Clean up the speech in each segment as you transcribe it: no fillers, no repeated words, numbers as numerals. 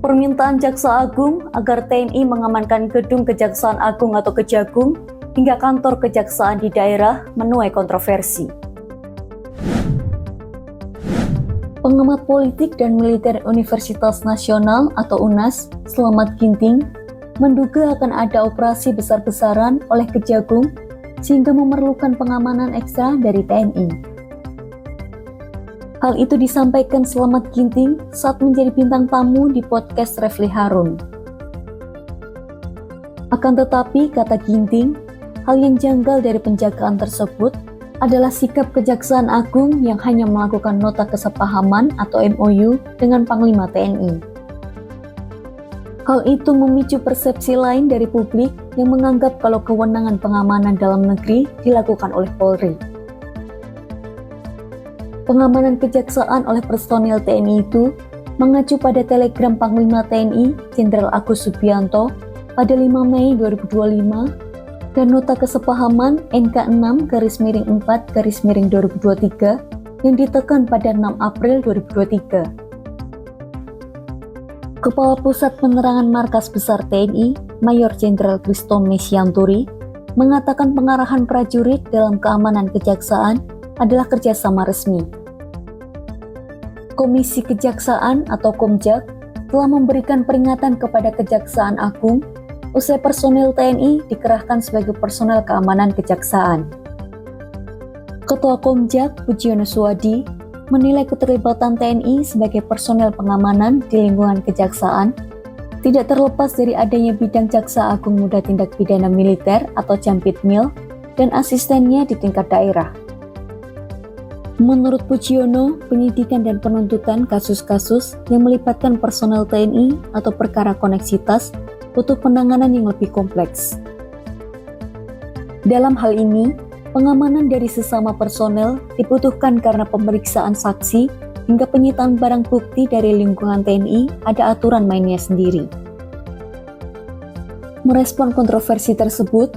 Permintaan Jaksa Agung agar TNI mengamankan gedung Kejaksaan Agung atau Kejagung hingga kantor kejaksaan di daerah menuai kontroversi. Pengamat politik dan militer Universitas Nasional atau UNAS, Slamet Ginting, menduga akan ada operasi besar-besaran oleh Kejagung sehingga memerlukan pengamanan ekstra dari TNI. Hal itu disampaikan Slamet Ginting saat menjadi bintang tamu di podcast Refli Harun. Akan tetapi, kata Ginting, hal yang janggal dari penjagaan tersebut adalah sikap Kejaksaan Agung yang hanya melakukan nota kesepahaman atau MOU dengan Panglima TNI. Hal itu memicu persepsi lain dari publik yang menganggap kalau kewenangan pengamanan dalam negeri dilakukan oleh Polri. Pengamanan kejaksaan oleh personil TNI itu mengacu pada telegram Panglima TNI Jenderal Agus Subianto pada 5 Mei 2025 dan nota kesepahaman NK6-4-2023 yang ditekan pada 6 April 2023. Kepala Pusat Penerangan Markas Besar TNI, Mayor Jenderal Christo Mesianturi, mengatakan pengarahan prajurit dalam keamanan kejaksaan adalah kerjasama resmi. Komisi Kejaksaan atau Komjak telah memberikan peringatan kepada Kejaksaan Agung usai personel TNI dikerahkan sebagai personel keamanan kejaksaan. Ketua Komjak, Pujiono Suwadi, menilai keterlibatan TNI sebagai personel pengamanan di lingkungan kejaksaan tidak terlepas dari adanya bidang Jaksa Agung Muda Tindak Pidana Militer atau Jampitmil dan asistennya di tingkat daerah. Menurut Pujiono, penyidikan dan penuntutan kasus-kasus yang melibatkan personel TNI atau perkara koneksitas butuh penanganan yang lebih kompleks. Dalam hal ini, pengamanan dari sesama personel dibutuhkan karena pemeriksaan saksi hingga penyitaan barang bukti dari lingkungan TNI ada aturan mainnya sendiri. Merespon kontroversi tersebut,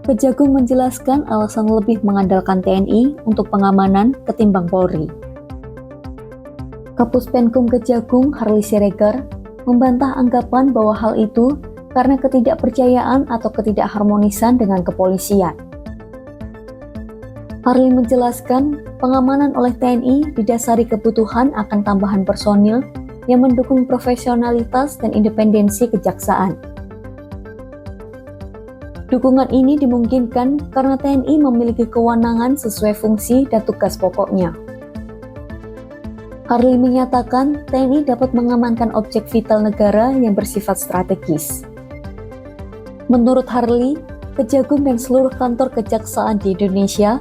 Kejagung menjelaskan alasan lebih mengandalkan TNI untuk pengamanan ketimbang Polri. Kapus Penkum Kejagung Harli Siregar membantah anggapan bahwa hal itu karena ketidakpercayaan atau ketidakharmonisan dengan kepolisian. Harli menjelaskan pengamanan oleh TNI didasari kebutuhan akan tambahan personil yang mendukung profesionalitas dan independensi kejaksaan. Dukungan ini dimungkinkan karena TNI memiliki kewenangan sesuai fungsi dan tugas pokoknya. Harli menyatakan TNI dapat mengamankan objek vital negara yang bersifat strategis. Menurut Harli, Kejagung dan seluruh kantor kejaksaan di Indonesia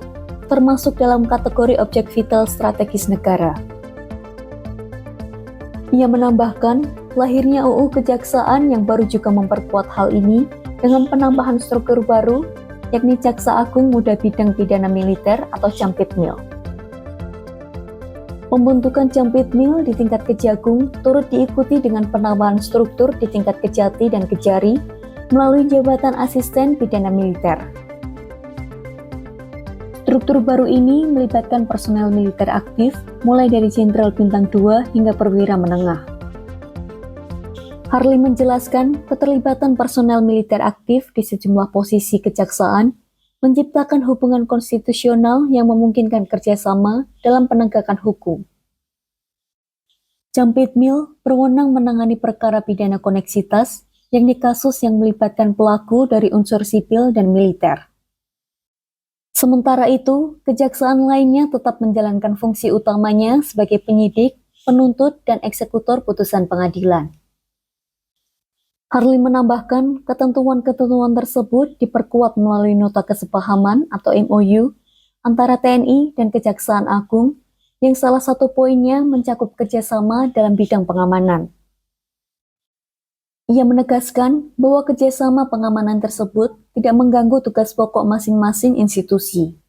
termasuk dalam kategori objek vital strategis negara. Ia menambahkan, lahirnya UU Kejaksaan yang baru juga memperkuat hal ini dengan penambahan struktur baru, yakni Jaksa Agung Muda Bidang Pidana Militer atau Jampitmil. Pembentukan Jampitmil di tingkat Kejagung turut diikuti dengan penambahan struktur di tingkat Kejati dan Kejari melalui jabatan asisten pidana militer. Struktur baru ini melibatkan personel militer aktif mulai dari Jenderal Bintang 2 hingga perwira menengah. Harli menjelaskan keterlibatan personel militer aktif di sejumlah posisi kejaksaan menciptakan hubungan konstitusional yang memungkinkan kerjasama dalam penegakan hukum. Jampitmil berwenang menangani perkara pidana koneksitas, yakni kasus yang melibatkan pelaku dari unsur sipil dan militer. Sementara itu, kejaksaan lainnya tetap menjalankan fungsi utamanya sebagai penyidik, penuntut, dan eksekutor putusan pengadilan. Harli menambahkan ketentuan-ketentuan tersebut diperkuat melalui nota kesepahaman atau MOU antara TNI dan Kejaksaan Agung yang salah satu poinnya mencakup kerjasama dalam bidang pengamanan. Ia menegaskan bahwa kerjasama pengamanan tersebut tidak mengganggu tugas pokok masing-masing institusi.